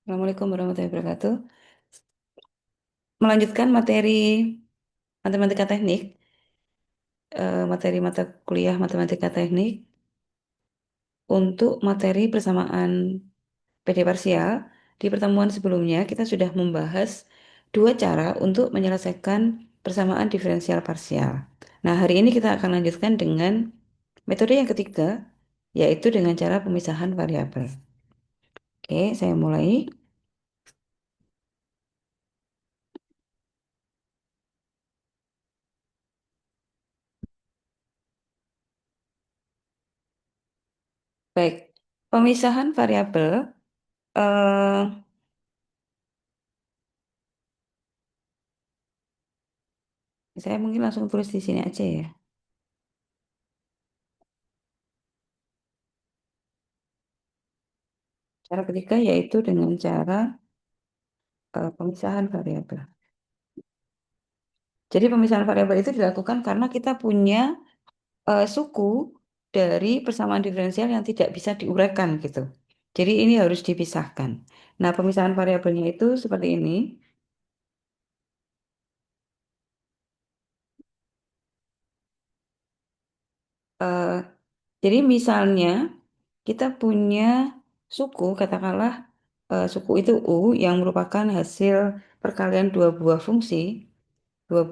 Assalamualaikum warahmatullahi wabarakatuh. Melanjutkan materi matematika teknik, materi mata kuliah matematika teknik untuk materi persamaan PD parsial. Di pertemuan sebelumnya kita sudah membahas dua cara untuk menyelesaikan persamaan diferensial parsial. Nah, hari ini kita akan lanjutkan dengan metode yang ketiga, yaitu dengan cara pemisahan variabel. Oke, saya mulai. Baik, pemisahan variabel. eh, saya mungkin langsung tulis di sini aja ya. Cara ketiga yaitu dengan cara pemisahan variabel. Jadi pemisahan variabel itu dilakukan karena kita punya suku dari persamaan diferensial yang tidak bisa diuraikan gitu. Jadi ini harus dipisahkan. Nah, pemisahan variabelnya itu seperti ini. Eh, jadi misalnya kita punya suku, katakanlah suku itu U yang merupakan hasil perkalian dua buah dua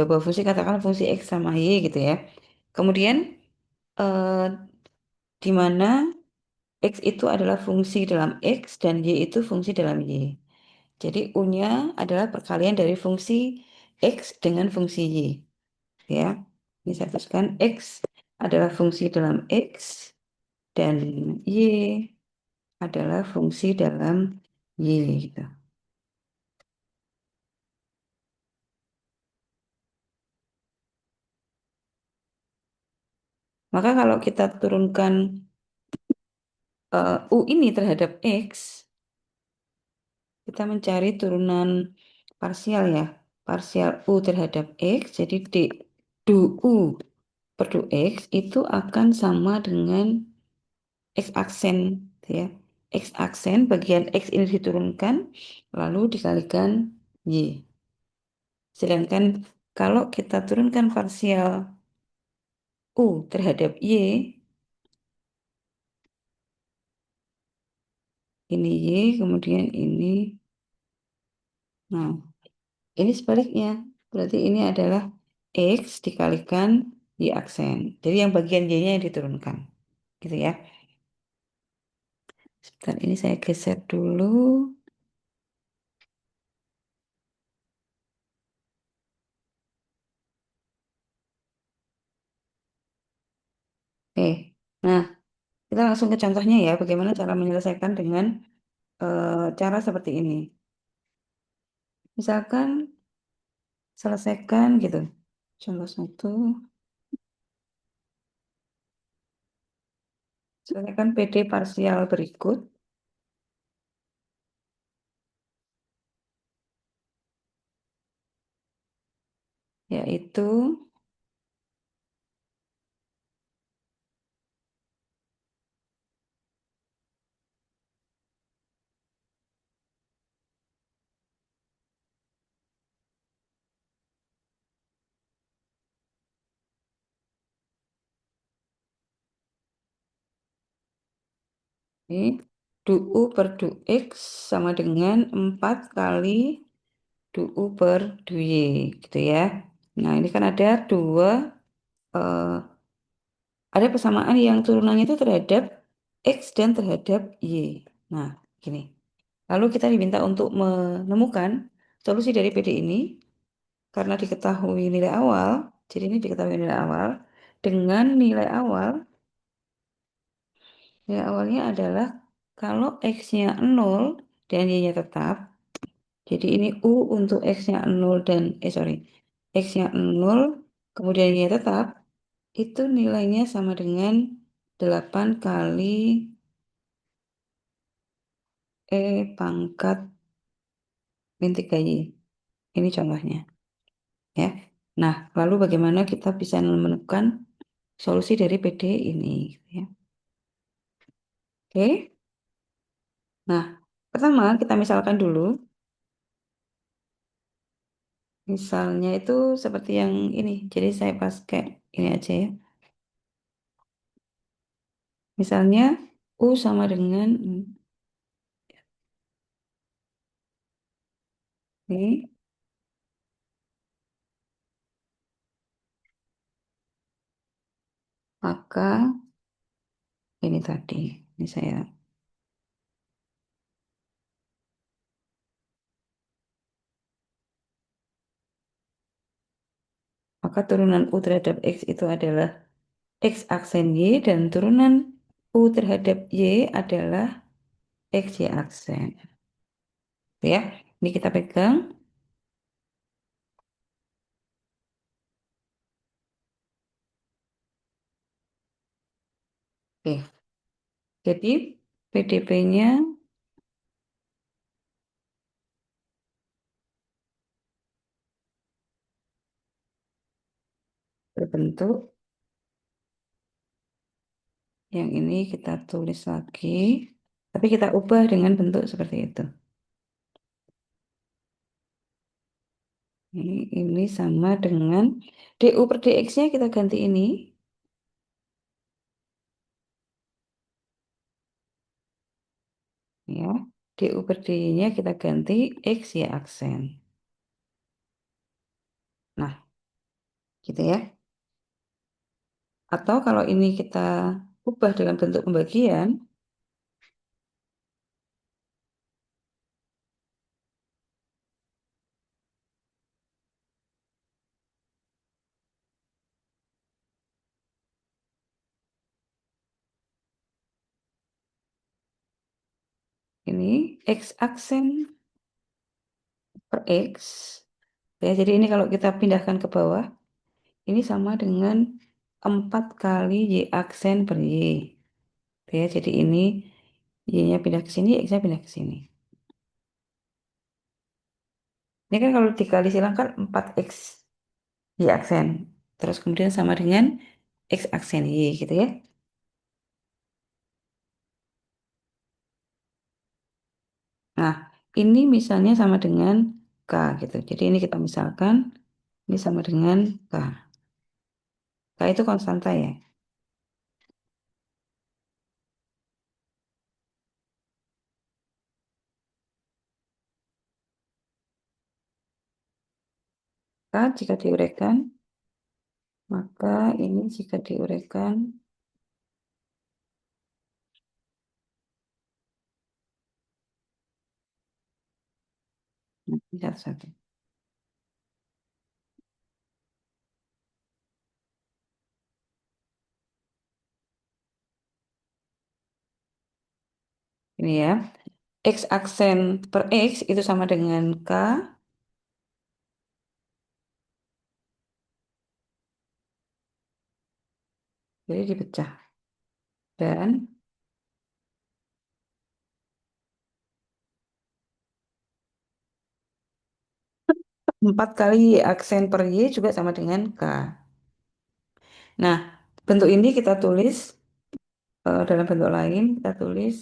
buah fungsi, katakanlah fungsi X sama Y gitu ya. Kemudian eh, di mana X itu adalah fungsi dalam X dan Y itu fungsi dalam Y. Jadi U-nya adalah perkalian dari fungsi X dengan fungsi Y. Ya, ini saya tuliskan X adalah fungsi dalam X dan Y adalah fungsi dalam Y gitu. Maka kalau kita turunkan U ini terhadap X, kita mencari turunan parsial ya. Parsial U terhadap X, jadi du U per du X itu akan sama dengan X aksen ya. X aksen bagian X ini diturunkan lalu dikalikan Y. Sedangkan kalau kita turunkan parsial U terhadap Y, ini Y, kemudian ini. Nah, ini sebaliknya. Berarti ini adalah X dikalikan Y aksen. Jadi yang bagian Y-nya yang diturunkan. Gitu ya. Sebentar, ini saya geser dulu. Oke. Nah, kita langsung ke contohnya ya. Bagaimana cara menyelesaikan dengan cara seperti ini. Misalkan selesaikan gitu. Contoh satu, selesaikan PD parsial berikut, yaitu ini du U per du X sama dengan 4 kali du U per du Y gitu ya. Nah, ini kan ada eh, ada persamaan yang turunannya itu terhadap X dan terhadap Y. Nah, gini. Lalu kita diminta untuk menemukan solusi dari PD ini karena diketahui nilai awal. Jadi ini diketahui nilai awal. Dengan nilai awalnya adalah kalau X-nya 0 dan Y-nya tetap. Jadi ini U untuk X-nya 0 dan, X-nya 0, kemudian Y-nya tetap. Itu nilainya sama dengan 8 kali E pangkat min 3Y. Ini contohnya. Ya. Nah, lalu bagaimana kita bisa menemukan solusi dari PD ini? Gitu ya. Oke. Nah, Pertama, kita misalkan dulu. Misalnya itu seperti yang ini. Jadi saya pakai ini aja ya. Misalnya U sama dengan ini, maka ini tadi. Ini saya. Maka turunan U terhadap X itu adalah X aksen Y dan turunan U terhadap Y adalah X Y aksen. Ya, ini kita pegang. Oke, jadi PDP-nya berbentuk yang ini kita tulis lagi, tapi kita ubah dengan bentuk seperti itu. Ini sama dengan DU per DX-nya kita ganti ini. Ya, DU per DY-nya kita ganti X, Y aksen. Nah, gitu ya. Atau kalau ini kita ubah dengan bentuk pembagian, ini X aksen per X. Ya, jadi ini kalau kita pindahkan ke bawah, ini sama dengan 4 kali Y aksen per Y. Ya, jadi ini Y-nya pindah ke sini, X-nya pindah ke sini. Ini kan kalau dikali silang kan 4X Y aksen. Terus kemudian sama dengan X aksen Y gitu ya. Nah, ini misalnya sama dengan K gitu. Jadi ini kita misalkan ini sama dengan K. K itu konstanta ya. K jika diuraikan, maka ini jika diuraikan, ini satu-satu. Ini ya. X aksen per X itu sama dengan K. Jadi dipecah. Dan 4 kali Y aksen per Y juga sama dengan K. Nah, bentuk ini kita tulis dalam bentuk lain, kita tulis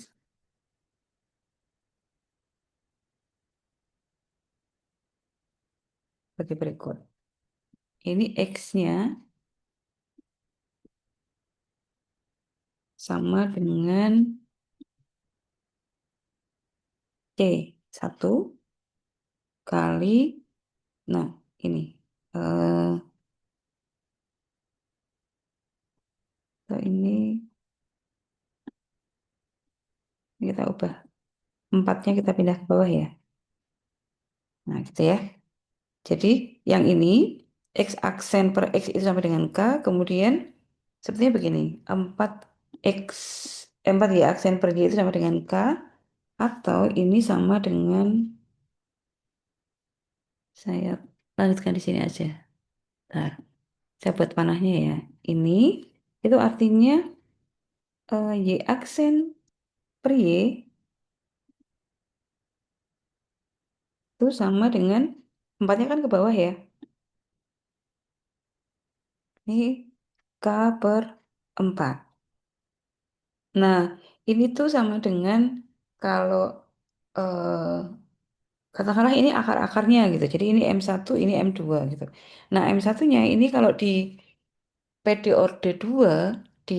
sebagai berikut. Ini X-nya sama dengan C1 kali, nah ini, eh, ini kita ubah. Empatnya kita pindah ke bawah ya. Nah, gitu ya. Jadi yang ini X aksen per X itu sama dengan K, kemudian sepertinya begini, 4X, 4 Y aksen per Y itu sama dengan K, atau ini sama dengan, saya lanjutkan di sini aja. Bentar, saya buat panahnya ya. Ini itu artinya Y aksen per Y itu sama dengan empatnya kan ke bawah ya. Ini K per 4. Nah, ini tuh sama dengan kalau eh, katakanlah ini akar-akarnya gitu. Jadi ini M1, ini M2 gitu. Nah, M1-nya ini kalau di PD orde 2 di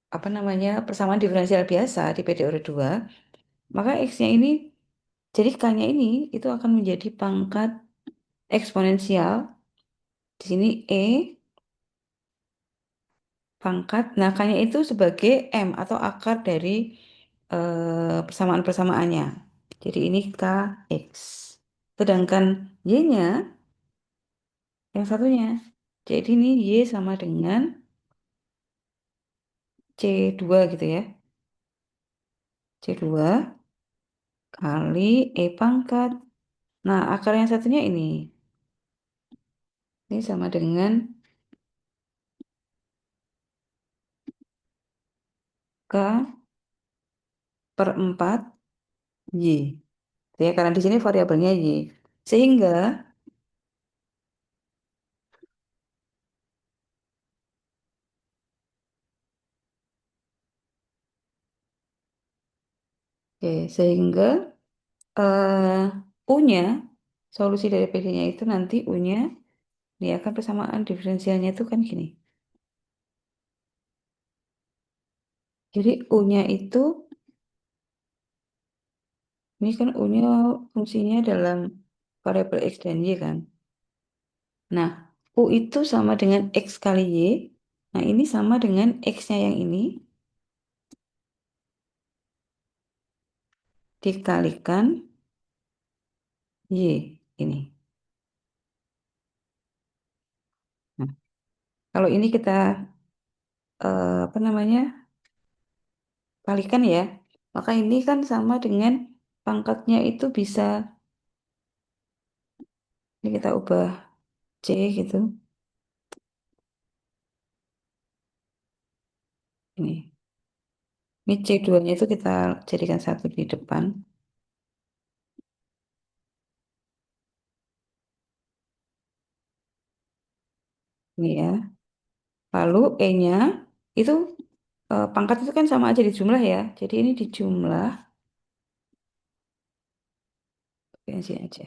apa namanya persamaan diferensial biasa di PD orde 2, maka X-nya ini jadi K-nya ini itu akan menjadi pangkat eksponensial. Di sini E pangkat. Nah, K-nya itu sebagai M atau akar dari persamaan-persamaannya. Jadi ini KX. Sedangkan Y-nya yang satunya. Jadi ini Y sama dengan C2 gitu ya. C2 kali E pangkat. Nah, akar yang satunya ini. Ini sama dengan K per 4 Y. Ya, karena di sini variabelnya Y. Sehingga, oke, sehingga U-nya, solusi dari PD-nya itu nanti U-nya, dia akan persamaan diferensialnya itu kan gini. Jadi U-nya itu, ini kan U-nya fungsinya dalam variabel X dan Y kan. Nah, U itu sama dengan X kali Y. Nah, ini sama dengan X-nya yang ini dikalikan Y ini. Nah, kalau ini kita apa namanya kalikan ya, maka ini kan sama dengan pangkatnya itu bisa, ini kita ubah C gitu. Ini C2-nya itu kita jadikan satu di depan. Ini ya. Lalu E-nya itu pangkat itu kan sama aja di jumlah ya. Jadi ini dijumlah yang sini aja.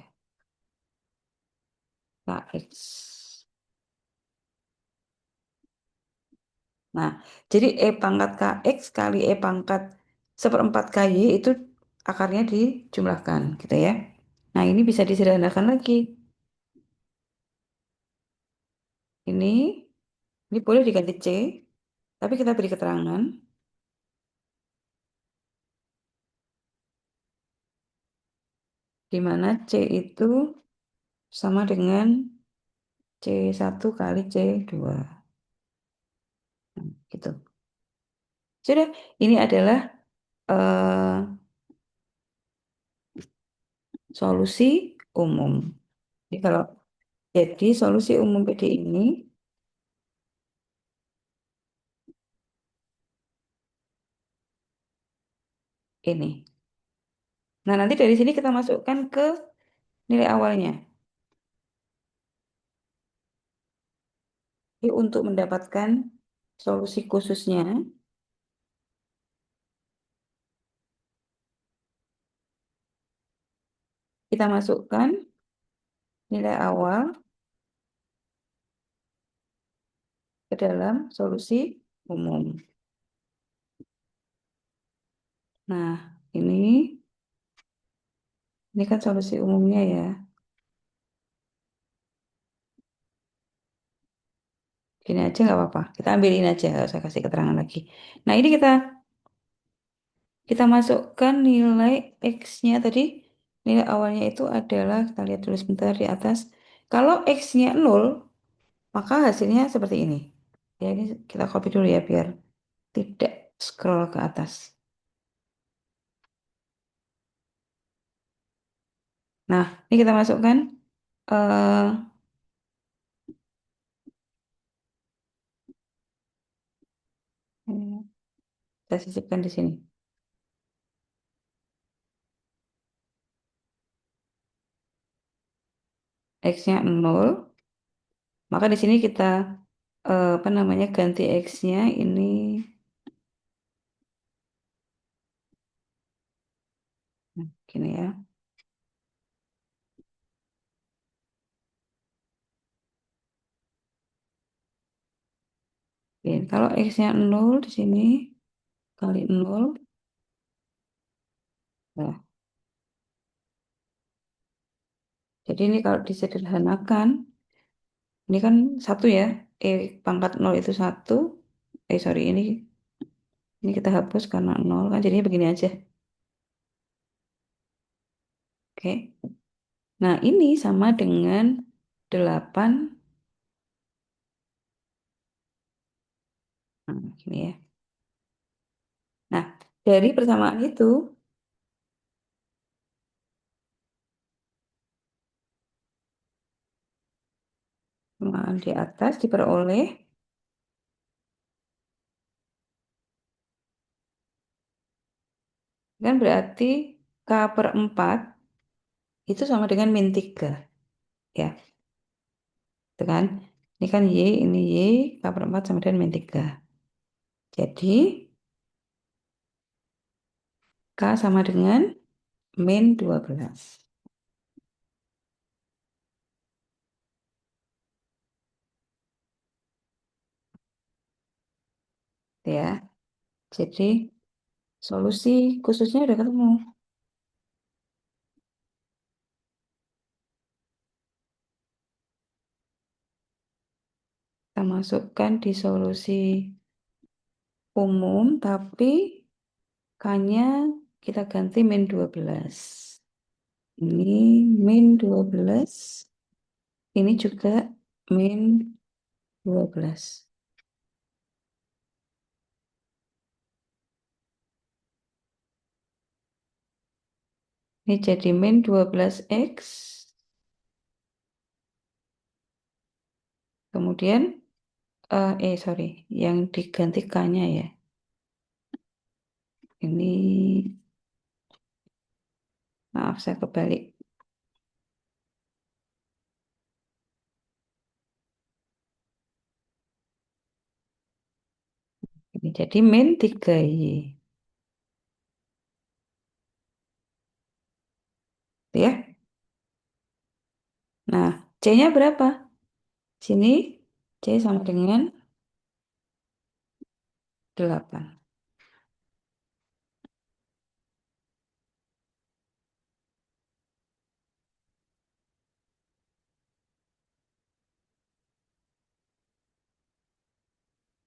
KX. Nah, jadi E pangkat KX kali E pangkat seperempat KY itu akarnya dijumlahkan gitu ya. Nah, ini bisa disederhanakan lagi. Ini boleh diganti C, tapi kita beri keterangan di mana C itu sama dengan C1 kali C2. Nah, gitu. Sudah, ini adalah eh, solusi umum. Jadi solusi umum PD ini. Nah, nanti dari sini kita masukkan ke nilai awalnya. Jadi untuk mendapatkan solusi khususnya, kita masukkan nilai awal ke dalam solusi umum. Nah, ini kan solusi umumnya ya. Gini aja nggak apa-apa. Kita ambilin aja, nggak usah kasih keterangan lagi. Nah, ini kita masukkan nilai X-nya tadi. Nilai awalnya itu adalah, kita lihat dulu sebentar di atas. Kalau X-nya 0, maka hasilnya seperti ini. Ya, ini kita copy dulu ya, biar tidak scroll ke atas. Nah, ini kita masukkan. eh kita sisipkan di sini. X-nya 0, maka di sini kita apa namanya ganti X-nya ini Gini ya. Oke, kalau X-nya 0 di sini kali 0. Nah, jadi ini kalau disederhanakan, ini kan satu ya. Pangkat 0 itu satu. Sorry, ini kita hapus karena 0 kan jadinya begini aja. Oke. Nah, ini sama dengan 8. Nah, gini ya. Nah, dari persamaan itu, persamaan di atas diperoleh, kan berarti K per 4 itu sama dengan min 3. Ya, itu kan. Ini kan Y, ini Y, K per 4 sama dengan min 3. Jadi, K sama dengan min 12. Ya, jadi solusi khususnya udah ketemu. Kita masukkan di solusi umum, tapi K-nya kita ganti min 12. Ini min 12. Ini juga min 12. Ini jadi min 12X. Kemudian, sorry, yang diganti K-nya ya. Ini, maaf saya kebalik. Ini jadi min 3Y. Ya. Nah, C-nya berapa? Sini C sama dengan 8.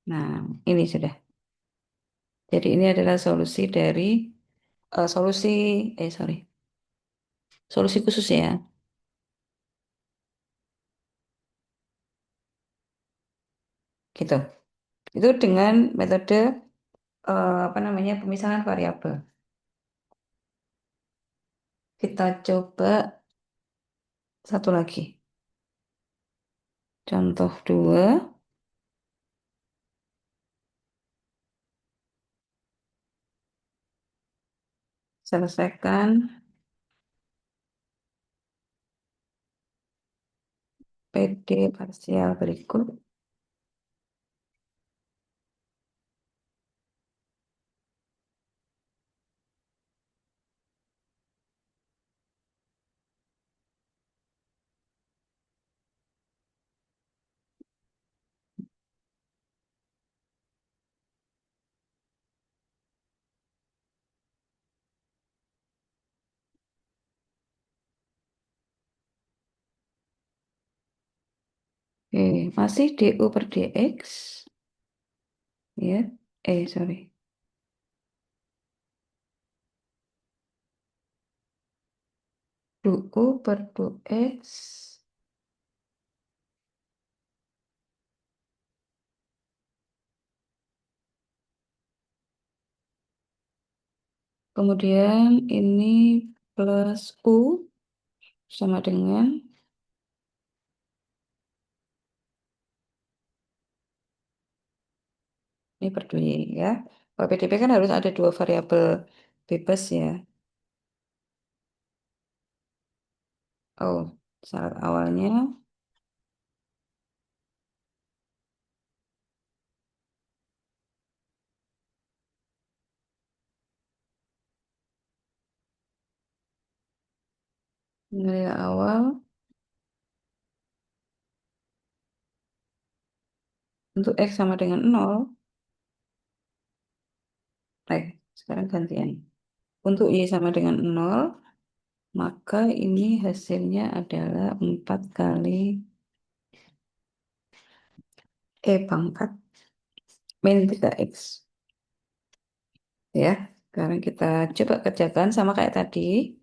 Nah, ini sudah. Jadi ini adalah solusi dari solusi sorry, solusi khusus ya. Gitu. Itu dengan metode apa namanya pemisahan variabel. Kita coba satu lagi. Contoh 2, selesaikan PD parsial berikut. Oke, masih DU per DX. Ya, sorry. DU per DX. Kemudian ini plus U sama dengan ini per 2 ya. Kalau PDP kan harus ada dua variabel bebas ya. Oh, syarat awalnya Nilai awal untuk X sama dengan nol. Sekarang gantian. Untuk Y sama dengan nol, maka ini hasilnya adalah 4 kali E pangkat min 3X. Ya, sekarang kita coba kerjakan sama kayak tadi.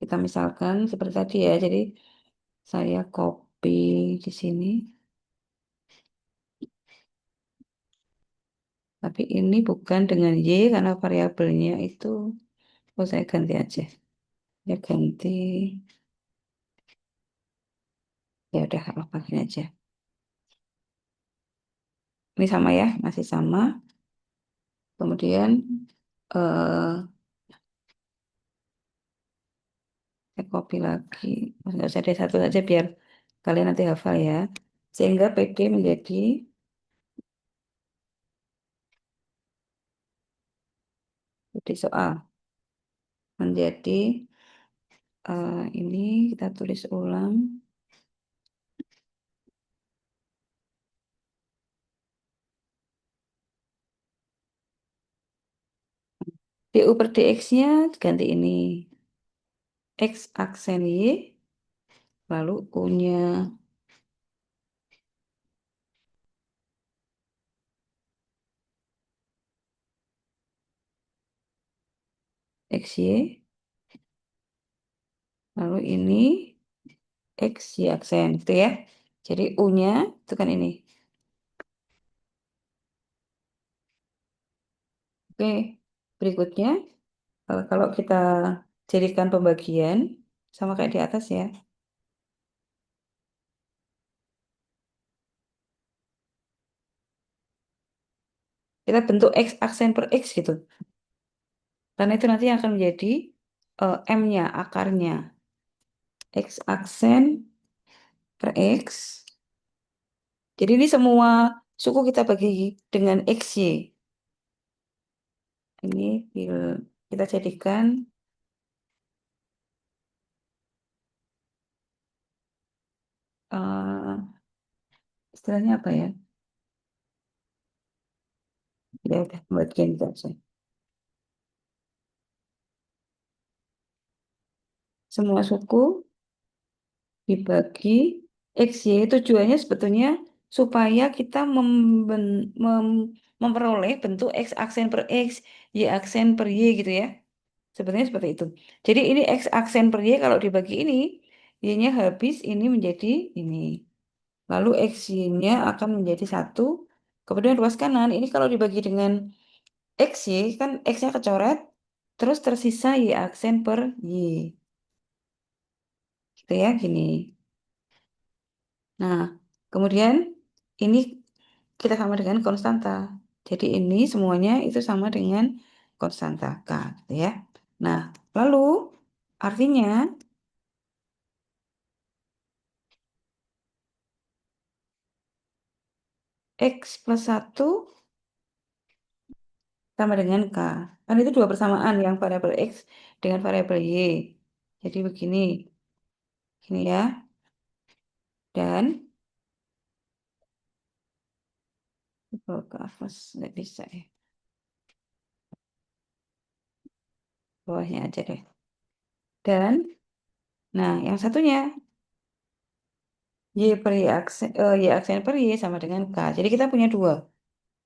Kita misalkan seperti tadi ya, jadi saya copy di sini, tapi ini bukan dengan Y karena variabelnya itu, oh saya ganti aja. Ya ganti, ya udah apa gini aja. Ini sama ya, masih sama. Kemudian eh saya copy lagi. Nggak usah ada satu saja biar kalian nanti hafal ya. Sehingga PD menjadi PD soal menjadi ini kita tulis ulang. DU per DX-nya ganti ini. X aksen Y, lalu U-nya XY, lalu ini X Y aksen, gitu ya. Jadi U-nya itu kan ini. Oke, berikutnya kalau kita jadikan pembagian sama kayak di atas ya. Kita bentuk X aksen per X gitu. Karena itu nanti akan menjadi M-nya, akarnya. X aksen per X. Jadi ini semua suku kita bagi dengan XY. Ini kita jadikan istilahnya apa ya? Ya udah bagian itu aja. Semua suku dibagi X, Y. Tujuannya sebetulnya supaya kita memperoleh bentuk X aksen per X, Y aksen per Y gitu ya. Sebetulnya seperti itu. Jadi ini X aksen per Y kalau dibagi ini, Y-nya habis, ini menjadi ini. Lalu X-Y-nya akan menjadi satu. Kemudian ruas kanan, ini kalau dibagi dengan X, Y, kan X-nya kecoret, terus tersisa Y aksen per Y. Gitu ya, gini. Nah, kemudian ini kita sama dengan konstanta. Jadi ini semuanya itu sama dengan konstanta K, gitu ya. Nah, lalu artinya X plus 1 sama dengan K. Kan itu dua persamaan yang variabel X dengan variabel Y. Jadi begini, ini ya. Dan kalau ke atas nggak bisa ya. Bawahnya aja deh. Dan, nah yang satunya Y aksen per Y sama dengan K. Jadi kita punya dua.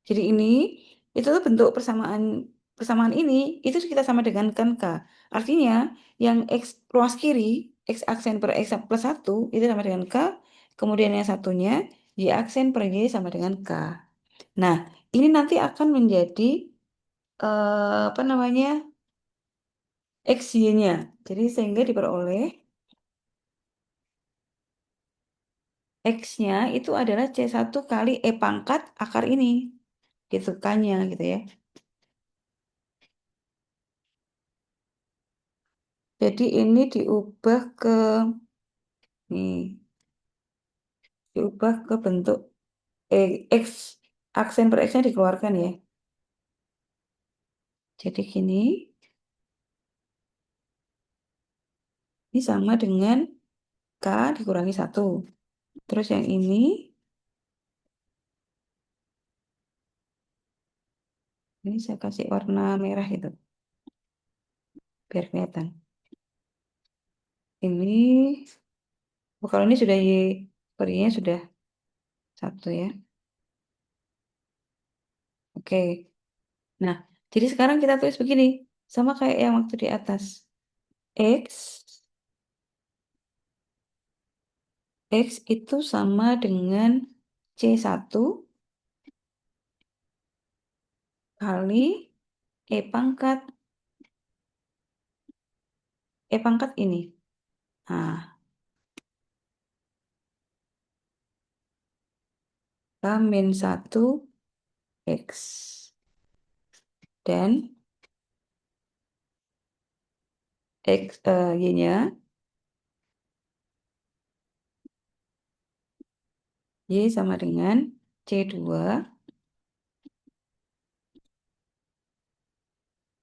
Jadi ini itu tuh bentuk persamaan persamaan ini itu kita sama dengan kan K. Artinya yang X ruas kiri X aksen per X plus 1 itu sama dengan K. Kemudian yang satunya Y aksen per Y sama dengan K. Nah, ini nanti akan menjadi apa namanya? XY-nya. Jadi sehingga diperoleh X-nya itu adalah C1 kali E pangkat akar ini. Gitu K-nya gitu ya. Jadi ini diubah ke nih, diubah ke bentuk X aksen per X-nya dikeluarkan ya. Jadi gini, ini sama dengan K dikurangi satu. Terus yang ini saya kasih warna merah itu, biar kelihatan. Ini, oh, kalau ini sudah Y, perinya sudah satu ya. Oke. Nah, jadi sekarang kita tulis begini, sama kayak yang waktu di atas. X, X itu sama dengan C1 kali E pangkat ini. Nah, K-1 X. Dan Y-nya, Y sama dengan C2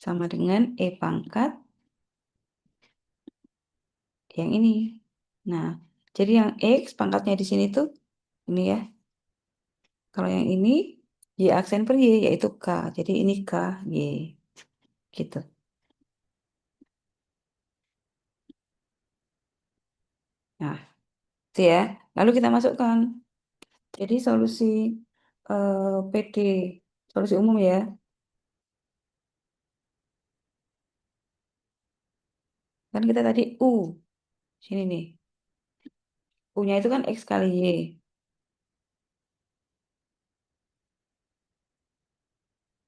sama dengan E pangkat yang ini. Nah, jadi yang X pangkatnya di sini tuh ini ya. Kalau yang ini Y aksen per Y yaitu K. Jadi ini K, Y. Gitu. Nah, itu ya. Lalu kita masukkan. Jadi solusi PD, solusi umum ya. Kan kita tadi U. Sini nih. U-nya itu kan X kali Y.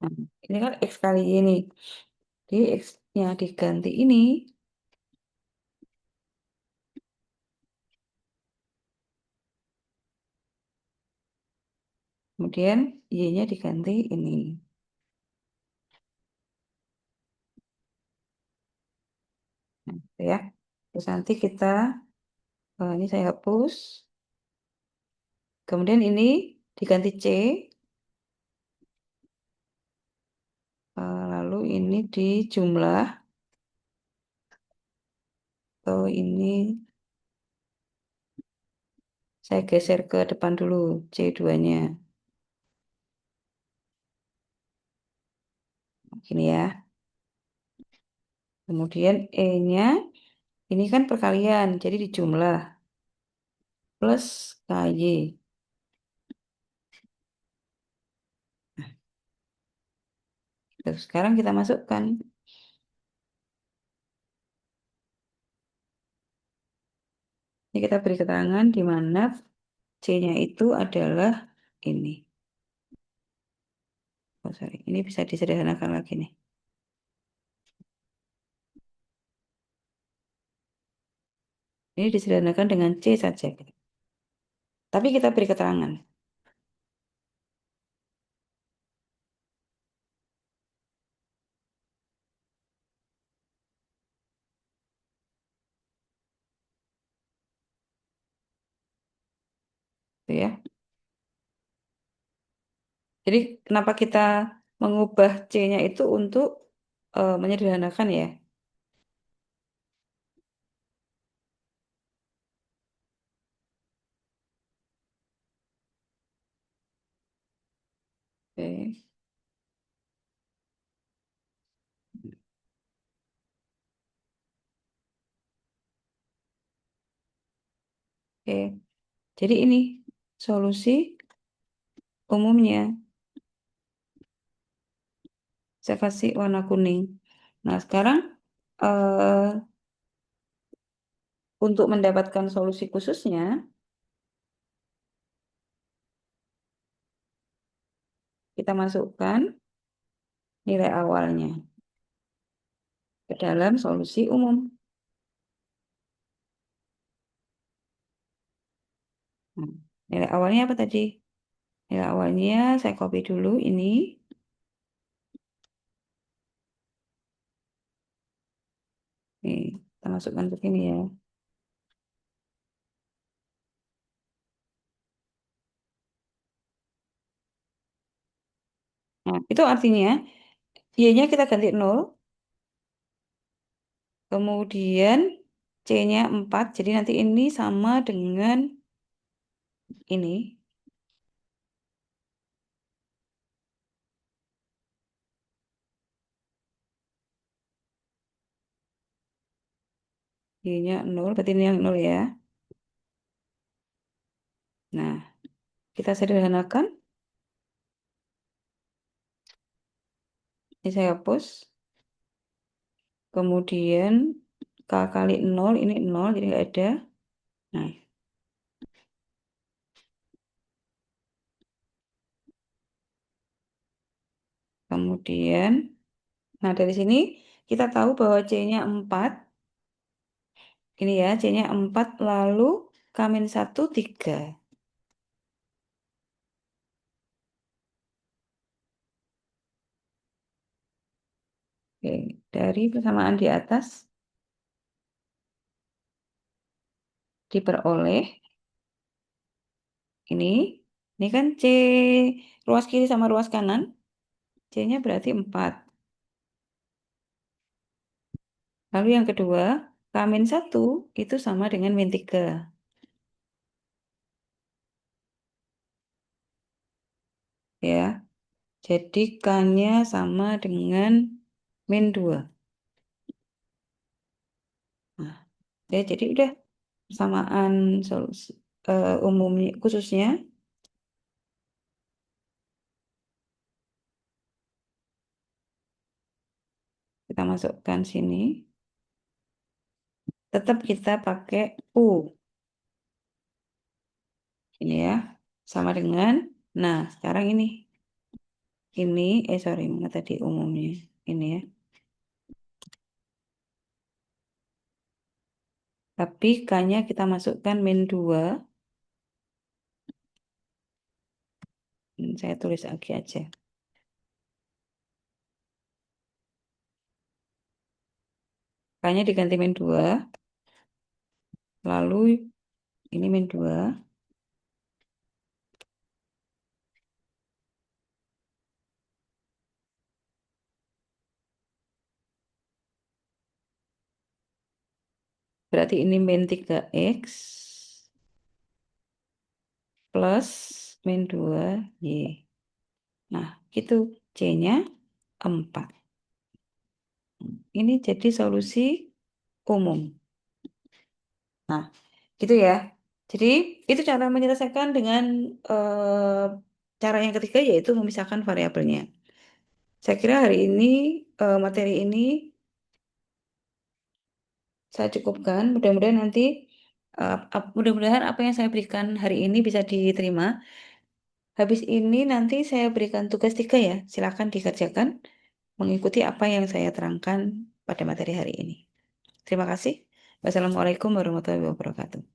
Nah, ini kan X kali Y nih. Jadi X-nya diganti ini. Kemudian Y-nya diganti ini. Nah, gitu ya. Terus nanti kita, ini saya hapus. Kemudian ini diganti C. Lalu ini dijumlah. Atau ini saya geser ke depan dulu C2-nya. Gini ya. Kemudian E-nya, ini kan perkalian, jadi dijumlah. Plus KY. Terus sekarang kita masukkan. Ini kita beri keterangan di mana C-nya itu adalah ini. Oh, sorry. Ini bisa disederhanakan lagi nih. Ini disederhanakan dengan C saja. Tapi kita beri keterangan. Gitu ya. Jadi kenapa kita mengubah C-nya itu untuk menyederhanakan ya. Oke. Oke. Jadi ini solusi umumnya. Saya kasih warna kuning. Nah, sekarang eh, untuk mendapatkan solusi khususnya, kita masukkan nilai awalnya ke dalam solusi umum. Nah, nilai awalnya apa tadi? Nilai awalnya saya copy dulu ini. Nih, kita masukkan ke sini ya. Nah, itu artinya Y-nya kita ganti 0, kemudian C-nya 4, jadi nanti ini sama dengan ini. Y-nya 0, berarti ini yang 0 ya. Nah, kita sederhanakan. Ini saya hapus. Kemudian K kali 0, ini 0, jadi nggak ada. Nah, kemudian, nah dari sini kita tahu bahwa C-nya 4. Ini ya, C-nya 4, lalu K-1, 3. Oke, dari persamaan di atas diperoleh ini. Ini kan C ruas kiri sama ruas kanan. C-nya berarti 4. Lalu yang kedua, K-1 itu sama dengan min 3. Ya, jadi K-nya sama dengan min 2. Nah, ya, jadi udah persamaan solusi umumnya khususnya kita masukkan sini. Tetap kita pakai U. Ini ya, sama dengan, nah sekarang ini, sorry, mana tadi umumnya, ini ya. Tapi K-nya kita masukkan min 2. Saya tulis lagi aja. K-nya diganti min 2. Lalu ini min 2. Berarti ini min 3X plus min 2Y. Nah, itu C-nya 4. Ini jadi solusi umum. Nah, gitu ya. Jadi, itu cara menyelesaikan dengan cara yang ketiga, yaitu memisahkan variabelnya. Saya kira hari ini materi ini saya cukupkan. Mudah-mudahan nanti mudah-mudahan apa yang saya berikan hari ini bisa diterima. Habis ini nanti saya berikan tugas 3 ya. Silakan dikerjakan mengikuti apa yang saya terangkan pada materi hari ini. Terima kasih. Wassalamualaikum warahmatullahi wabarakatuh.